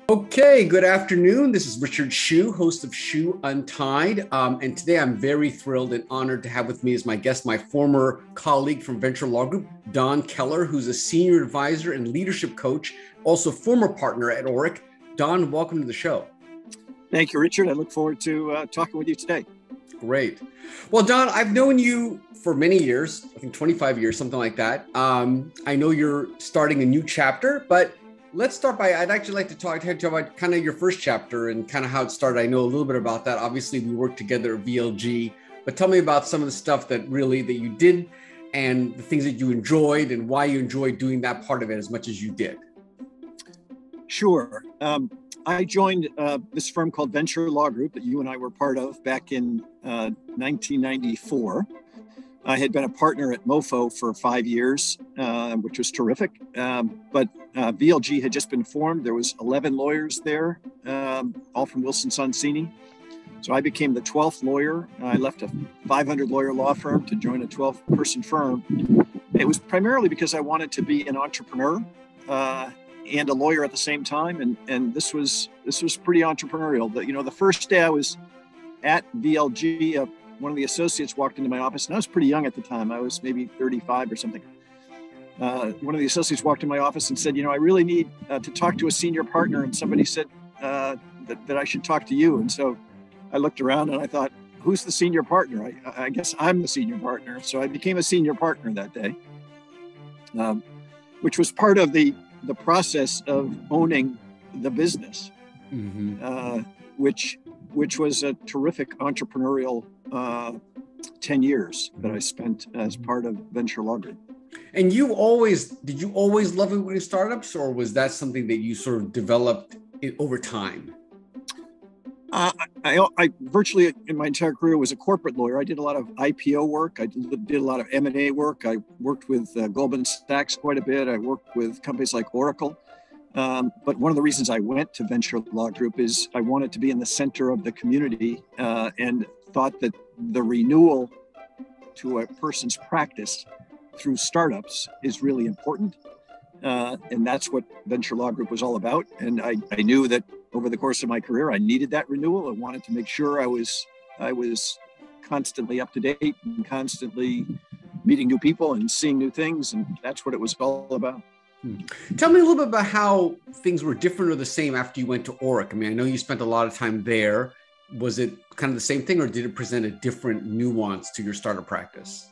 Okay, good afternoon. This is Richard Hsu, host of Hsu Untied. And today I'm very thrilled and honored to have with me as my guest, my former colleague from Venture Law Group, Don Keller, who's a senior advisor and leadership coach, also former partner at Orrick. Don, welcome to the show. Thank you, Richard. I look forward to talking with you today. Great. Well, Don, I've known you for many years, I think 25 years, something like that. I know you're starting a new chapter, but let's start by, I'd actually like to talk to you about kind of your first chapter and kind of how it started. I know a little bit about that. Obviously, we worked together at VLG, but tell me about some of the stuff that you did and the things that you enjoyed and why you enjoyed doing that part of it as much as you did. Sure. I joined this firm called Venture Law Group that you and I were part of back in 1994. I had been a partner at MoFo for 5 years, which was terrific. But VLG had just been formed. There was 11 lawyers there, all from Wilson Sonsini. So I became the 12th lawyer. I left a 500 lawyer law firm to join a 12-person firm. It was primarily because I wanted to be an entrepreneur and a lawyer at the same time. And this was pretty entrepreneurial. The first day I was at VLG, one of the associates walked into my office, and I was pretty young at the time. I was maybe 35 or something. One of the associates walked in my office and said, I really need to talk to a senior partner. And somebody said that I should talk to you. And so I looked around and I thought, who's the senior partner? I guess I'm the senior partner. So I became a senior partner that day, which was part of the process of owning the business, which was a terrific entrepreneurial 10 years that I spent as part of Venture Law Group. And did you always love it with startups, or was that something that you sort of developed over time? I virtually in my entire career was a corporate lawyer. I did a lot of IPO work. I did a lot of M&A work. I worked with Goldman Sachs quite a bit. I worked with companies like Oracle. But one of the reasons I went to Venture Law Group is I wanted to be in the center of the community and thought that the renewal to a person's practice through startups is really important. And that's what Venture Law Group was all about. And I knew that over the course of my career, I needed that renewal. I wanted to make sure I was constantly up to date and constantly meeting new people and seeing new things. And that's what it was all about. Tell me a little bit about how things were different or the same after you went to Orrick. I mean, I know you spent a lot of time there. Was it kind of the same thing, or did it present a different nuance to your startup practice?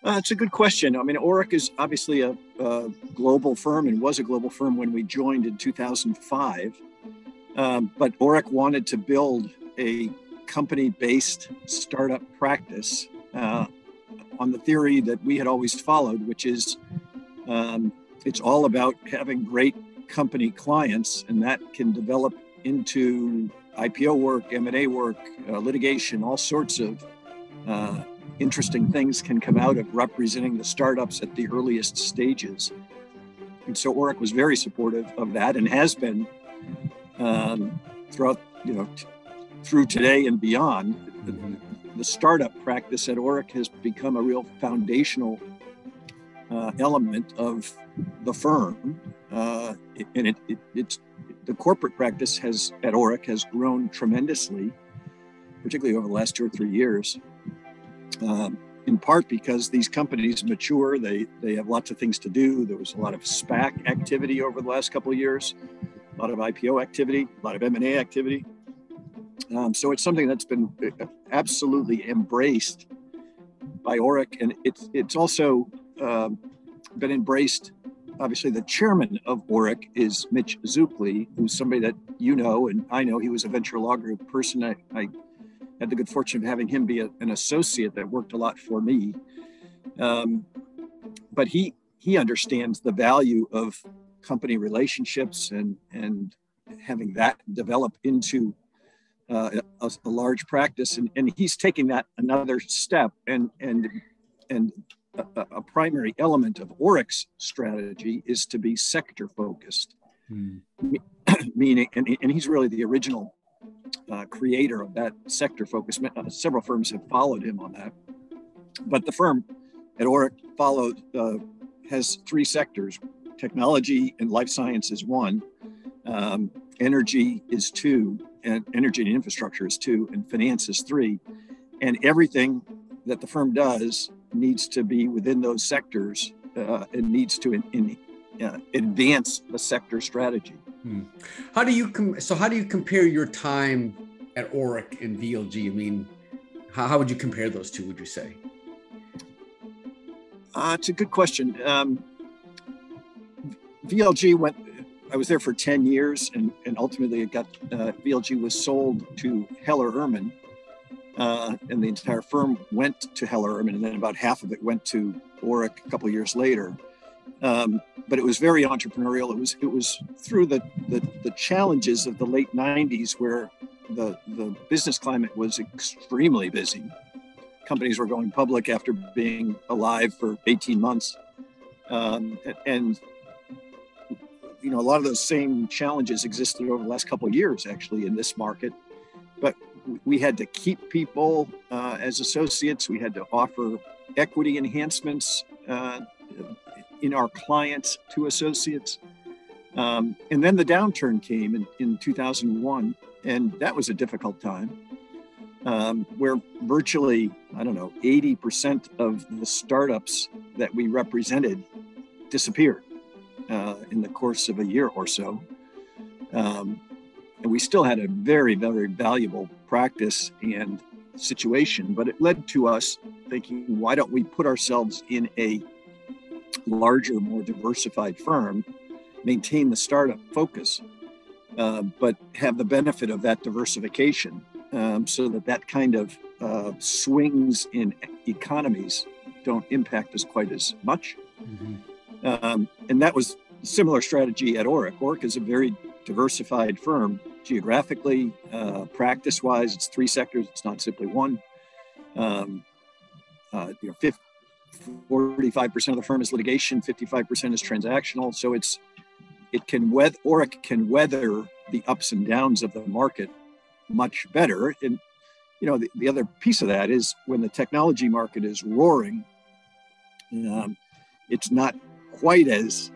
It's a good question. I mean, Orrick is obviously a global firm and was a global firm when we joined in 2005. But Orrick wanted to build a company-based startup practice on the theory that we had always followed, which is it's all about having great company clients, and that can develop into IPO work, M&A work, litigation, all sorts of interesting things can come out of representing the startups at the earliest stages. And so Orrick was very supportive of that and has been throughout, through today and beyond. The startup practice at Orrick has become a real foundational element of the firm, and it's the corporate practice at Orrick has grown tremendously, particularly over the last 2 or 3 years. In part because these companies mature, they have lots of things to do. There was a lot of SPAC activity over the last couple of years, a lot of IPO activity, a lot of M&A activity. So it's something that's been absolutely embraced by Orrick, and it's also been embraced. Obviously, the chairman of Orrick is Mitch Zuckley, who's somebody that you know, and I know. He was a Venture Law Group person. I had the good fortune of having him be an associate that worked a lot for me. But he understands the value of company relationships and having that develop into a large practice. And he's taking that another step. And a primary element of Orrick's strategy is to be sector focused, meaning, and he's really the original creator of that sector focus. Several firms have followed him on that, but the firm at Orrick has 3 sectors: technology and life science is one, Energy is 2, and energy and infrastructure is 2, and finance is 3. And everything that the firm does needs to be within those sectors. It needs to advance the sector strategy. How do you compare your time at Orrick and VLG? I mean, how would you compare those two, would you say? It's a good question. VLG I was there for 10 years, and ultimately VLG was sold to Heller Ehrman, and the entire firm went to Heller Ehrman, and then about half of it went to Orrick a couple of years later. But it was very entrepreneurial. It was through the challenges of the late 90s, where the business climate was extremely busy. Companies were going public after being alive for 18 months. And a lot of those same challenges existed over the last couple of years, actually, in this market. But we had to keep people as associates. We had to offer equity enhancements in our clients to associates. And then the downturn came in 2001, and that was a difficult time, where virtually, 80% of the startups that we represented disappeared in the course of a year or so. And we still had a very, very valuable practice and situation, but it led to us thinking, why don't we put ourselves in a larger, more diversified firm, maintain the startup focus, but have the benefit of that diversification, so that kind of swings in economies don't impact us quite as much. And that was a similar strategy at Orrick. Orrick is a very diversified firm geographically, practice-wise. It's 3 sectors. It's not simply one. 45% of the firm is litigation, 55% is transactional. So Orrick can weather the ups and downs of the market much better. And the other piece of that is, when the technology market is roaring, it's not quite as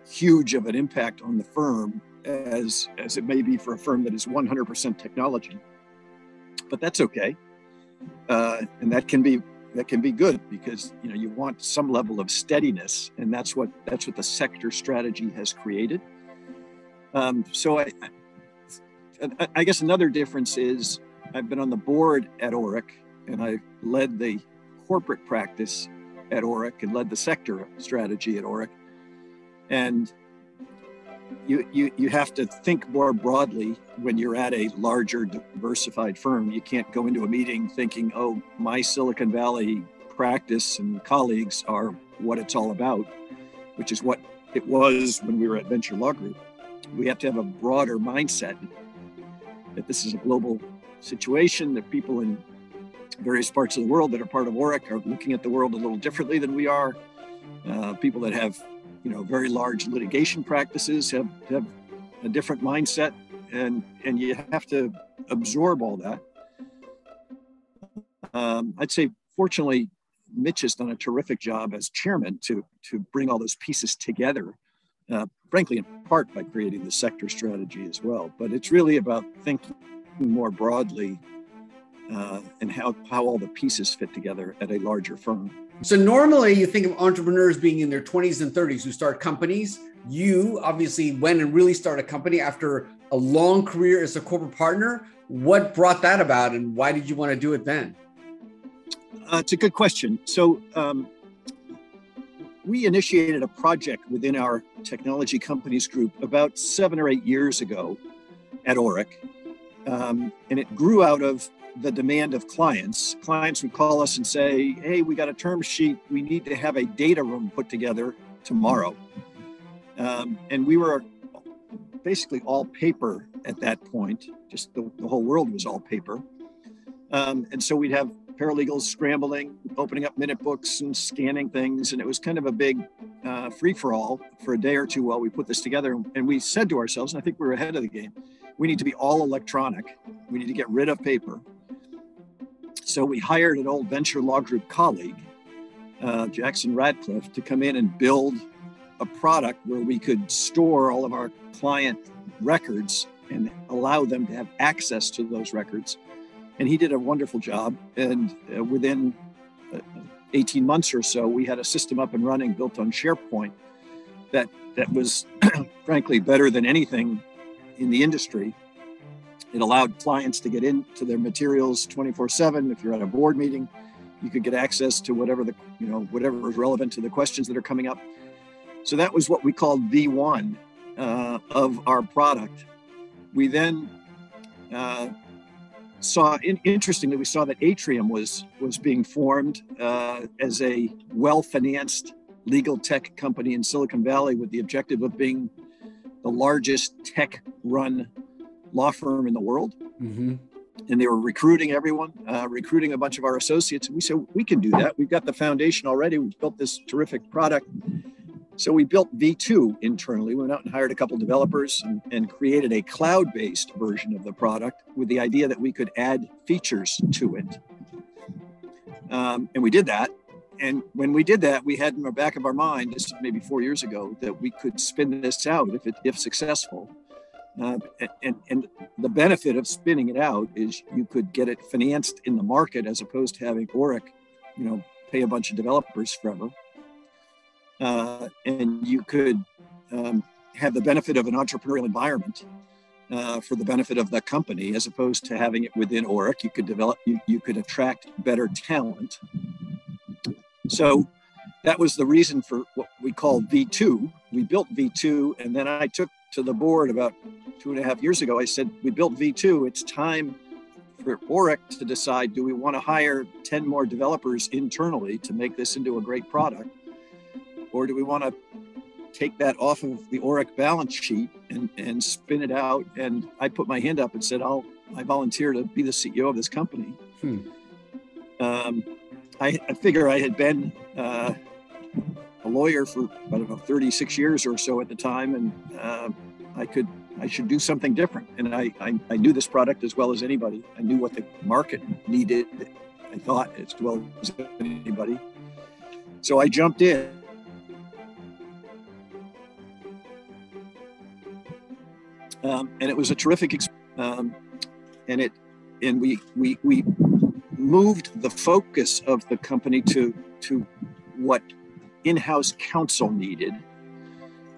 huge of an impact on the firm as it may be for a firm that is 100% technology. But that's okay, and that can be good, because you want some level of steadiness, and that's what the sector strategy has created. So I guess another difference is, I've been on the board at Orrick, and I led the corporate practice at Orrick and led the sector strategy at Orrick. And you have to think more broadly when you're at a larger, diversified firm. You can't go into a meeting thinking, oh, my Silicon Valley practice and colleagues are what it's all about, which is what it was when we were at Venture Law Group. We have to have a broader mindset that this is a global situation, that people in various parts of the world that are part of Orrick are looking at the world a little differently than we are. People that have very large litigation practices have a different mindset, and you have to absorb all that. I'd say, fortunately, Mitch has done a terrific job as chairman to bring all those pieces together, frankly, in part by creating the sector strategy as well. But it's really about thinking more broadly and how all the pieces fit together at a larger firm. So normally you think of entrepreneurs being in their 20s and 30s who start companies. You obviously went and really started a company after a long career as a corporate partner. What brought that about, and why did you want to do it then? It's a good question. So we initiated a project within our technology companies group about 7 or 8 years ago at Orrick. And it grew out of the demand of clients. Clients would call us and say, hey, we got a term sheet. We need to have a data room put together tomorrow. And we were basically all paper at that point. Just the whole world was all paper. And so we'd have paralegals scrambling, opening up minute books and scanning things. And it was kind of a big free-for-all for a day or two while we put this together. And we said to ourselves, and I think we were ahead of the game, we need to be all electronic. We need to get rid of paper. So we hired an old Venture Law Group colleague, Jackson Radcliffe, to come in and build a product where we could store all of our client records and allow them to have access to those records. And he did a wonderful job. And within 18 months or so, we had a system up and running built on SharePoint that was frankly better than anything in the industry. It allowed clients to get into their materials 24/7. If you're at a board meeting, you could get access to whatever is relevant to the questions that are coming up. So that was what we called V1 of our product. We then interestingly, we saw that Atrium was being formed as a well-financed legal tech company in Silicon Valley with the objective of being the largest tech-run law firm in the world. Mm-hmm. And they were recruiting everyone, recruiting a bunch of our associates. And we said, we can do that. We've got the foundation already. We've built this terrific product. So we built V2 internally. We went out and hired a couple developers and created a cloud-based version of the product with the idea that we could add features to it. And we did that. And when we did that, we had in the back of our mind, this is maybe 4 years ago, that we could spin this out if successful. And the benefit of spinning it out is you could get it financed in the market as opposed to having Orrick, pay a bunch of developers forever. And you could have the benefit of an entrepreneurial environment for the benefit of the company, as opposed to having it within Orrick. You could develop, you could attract better talent. So that was the reason for what we called V2. We built V2, and then I took to the board about 2.5 years ago. I said, we built V2. It's time for Orrick to decide, do we want to hire 10 more developers internally to make this into a great product? Or do we want to take that off of the Orrick balance sheet and spin it out? And I put my hand up and said, I volunteer to be the CEO of this company. I figure I had been a lawyer for, 36 years or so at the time. And I should do something different. And I knew this product as well as anybody. I knew what the market needed, I thought, as well as anybody. So I jumped in. And it was a terrific experience. And we moved the focus of the company to what in-house counsel needed,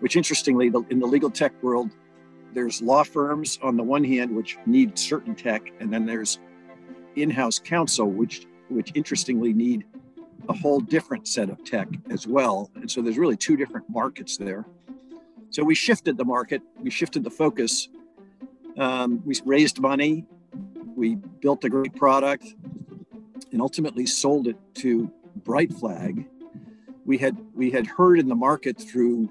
which interestingly, in the legal tech world, there's law firms on the one hand, which need certain tech, and then there's in-house counsel, which interestingly need a whole different set of tech as well. And so there's really two different markets there. So we shifted the market, we shifted the focus, we raised money, we built a great product, and ultimately sold it to Bright Flag. We had heard in the market through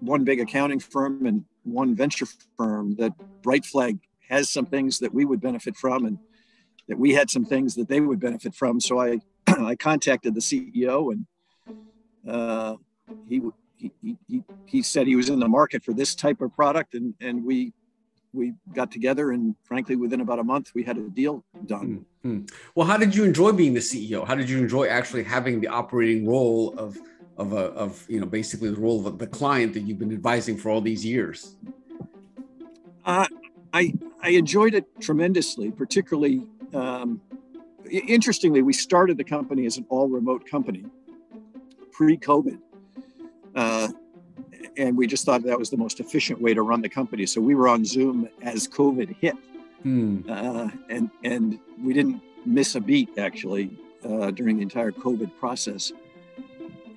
one big accounting firm and one venture firm that Bright Flag has some things that we would benefit from, and that we had some things that they would benefit from. So I contacted the CEO, and he said he was in the market for this type of product, and we got together, and frankly, within about a month, we had a deal done. Mm-hmm. Well, how did you enjoy being the CEO? How did you enjoy actually having the operating role of basically the role of the client that you've been advising for all these years? I enjoyed it tremendously, particularly, interestingly, we started the company as an all remote company pre-COVID. And we just thought that was the most efficient way to run the company. So we were on Zoom as COVID hit. And we didn't miss a beat, actually, during the entire COVID process.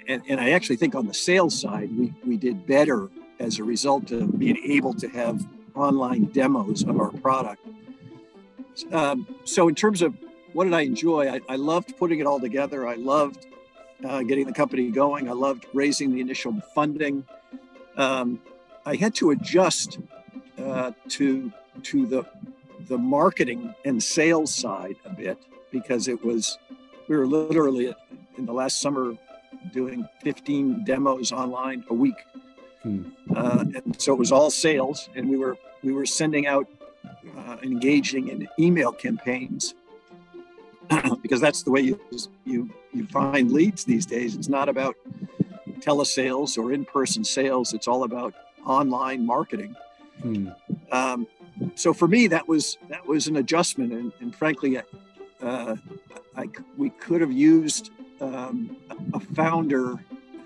And I actually think on the sales side, we did better as a result of being able to have online demos of our product. So in terms of what did I enjoy, I loved putting it all together. I loved getting the company going. I loved raising the initial funding. I had to adjust to the marketing and sales side a bit, because we were literally in the last summer doing 15 demos online a week. And so it was all sales, and we were sending out engaging in email campaigns because that's the way you find leads these days. It's not about telesales or in-person sales. It's all about online marketing. So for me, that was an adjustment, and frankly, we could have used a founder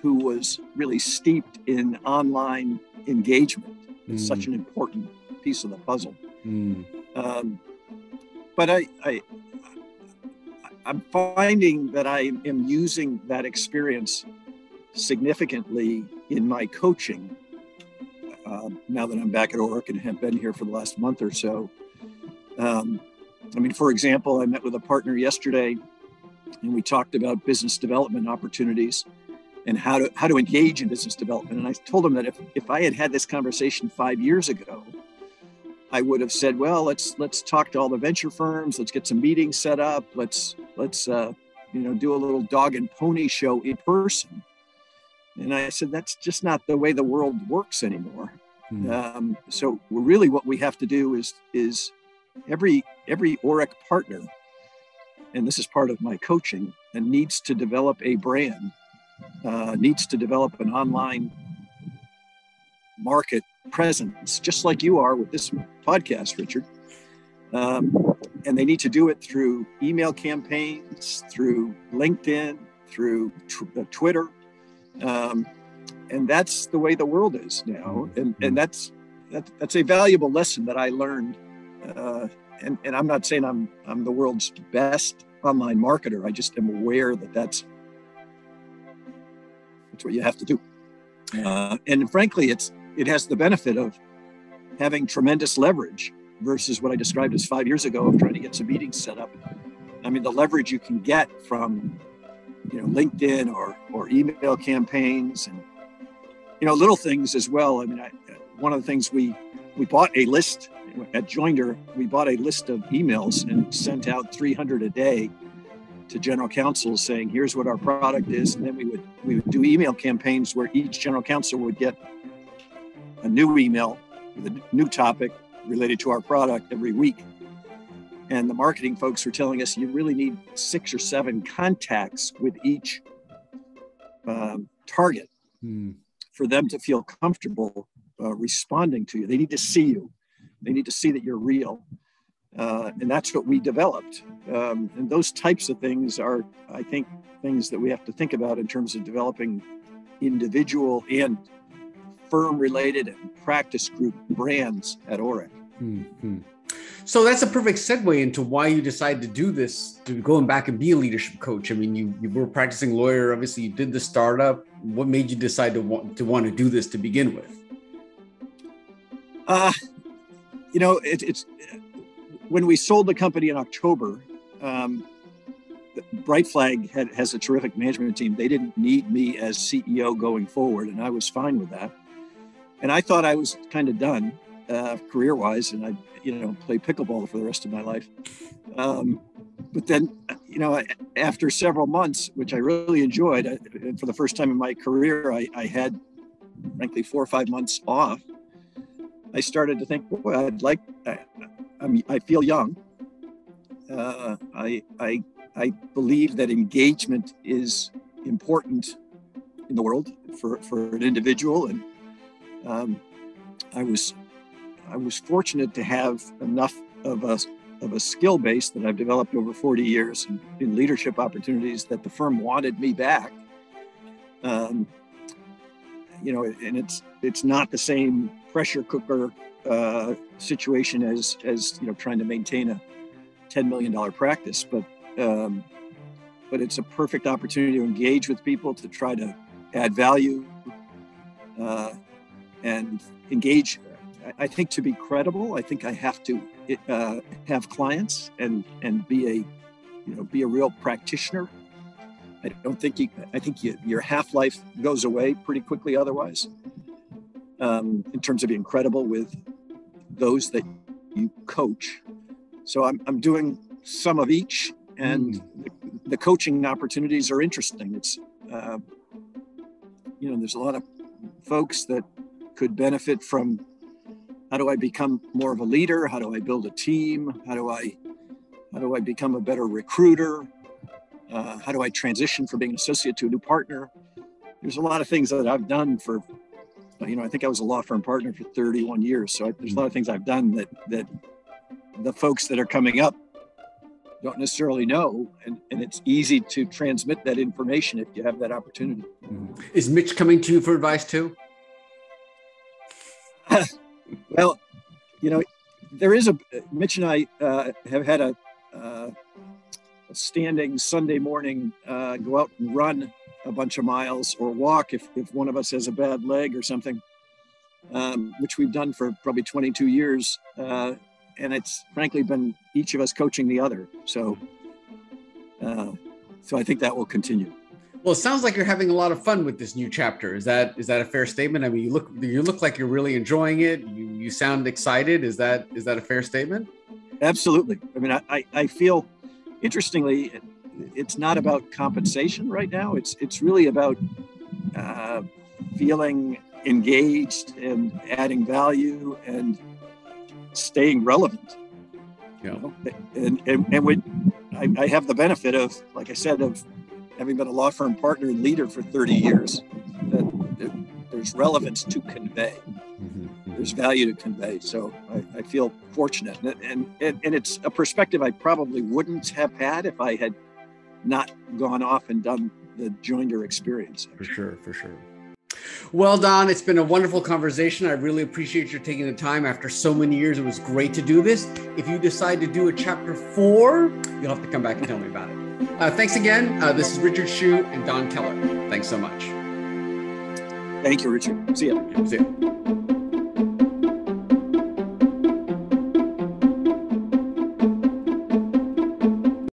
who was really steeped in online engagement. It's such an important piece of the puzzle. But I'm finding that I am using that experience significantly in my coaching now that I'm back at Orrick and have been here for the last month or so. For example, I met with a partner yesterday and we talked about business development opportunities and how to engage in business development. And I told him that if I had this conversation 5 years ago, I would have said, well, let's talk to all the venture firms. Let's get some meetings set up. Let's do a little dog and pony show in person. And I said, that's just not the way the world works anymore. So really what we have to do is every Orrick partner, and this is part of my coaching, and needs to develop a brand, needs to develop an online market presence, just like you are with this podcast, Richard. And they need to do it through email campaigns, through LinkedIn, through Twitter. And that's the way the world is now. And that's a valuable lesson that I learned. And I'm not saying I'm the world's best online marketer. I just am aware that that's what you have to do. And frankly, it has the benefit of having tremendous leverage versus what I described as 5 years ago of trying to get some meetings set up. I mean, the leverage you can get from, LinkedIn or email campaigns and, little things as well. I mean, one of the things we bought a list at Joinder. We bought a list of emails and sent out 300 a day to general counsels saying, here's what our product is. And then we would do email campaigns where each general counsel would get a new email with a new topic related to our product every week. And the marketing folks were telling us you really need 6 or 7 contacts with each target for them to feel comfortable responding to you. They need to see you. They need to see that you're real. And that's what we developed. And those types of things are, I think, things that we have to think about in terms of developing individual and firm-related and practice group brands at Orrick. So that's a perfect segue into why you decided to do this, to going back and be a leadership coach. I mean, you were a practicing lawyer. Obviously, you did the startup. What made you decide to want to do this to begin with? It's when we sold the company in October, Bright Flag has a terrific management team. They didn't need me as CEO going forward, and I was fine with that. And I thought I was kind of done career-wise, and I play pickleball for the rest of my life. But then, after several months, which I really enjoyed, for the first time in my career, I had, frankly, 4 or 5 months off. I started to think, boy, I feel young. I believe that engagement is important in the world for an individual, and I was fortunate to have enough of a skill base that I've developed over 40 years in leadership opportunities that the firm wanted me back. And it's not the same pressure cooker situation as trying to maintain a $10 million practice, but it's a perfect opportunity to engage with people, to try to add value and engage. I think to be credible, I think I have to have clients and be a real practitioner. I think your half-life goes away pretty quickly otherwise, in terms of being credible with those that you coach. So I'm doing some of each, and the coaching opportunities are interesting. It's, there's a lot of folks that could benefit from, how do I become more of a leader? How do I build a team? How do I become a better recruiter? How do I transition from being an associate to a new partner? there's a lot of things that I've done for, I think I was a law firm partner for 31 years. So there's a lot of things I've done that the folks that are coming up don't necessarily know. And it's easy to transmit that information if you have that opportunity. Is Mitch coming to you for advice too? Well, there is Mitch and I have had a standing Sunday morning, go out and run a bunch of miles or walk if one of us has a bad leg or something, which we've done for probably 22 years. And it's frankly been each of us coaching the other. So I think that will continue. Well, it sounds like you're having a lot of fun with this new chapter. Is that a fair statement? I mean, you look like you're really enjoying it. You sound excited. Is that a fair statement? Absolutely. I mean, I feel, interestingly, it's not about compensation right now. It's really about feeling engaged and adding value and staying relevant. Yeah. And when I have the benefit of, like I said, of having been a law firm partner and leader for 30 years, that there's relevance to convey. There's value to convey. So I feel fortunate. And it's a perspective I probably wouldn't have had if I had not gone off and done the Joinder experience. For sure. Well, Don, it's been a wonderful conversation. I really appreciate you taking the time after so many years. It was great to do this. If you decide to do a chapter 4, you'll have to come back and tell me about it. Thanks again. This is Richard Hsu and Don Keller. Thanks so much. Thank you, Richard. See you. See you.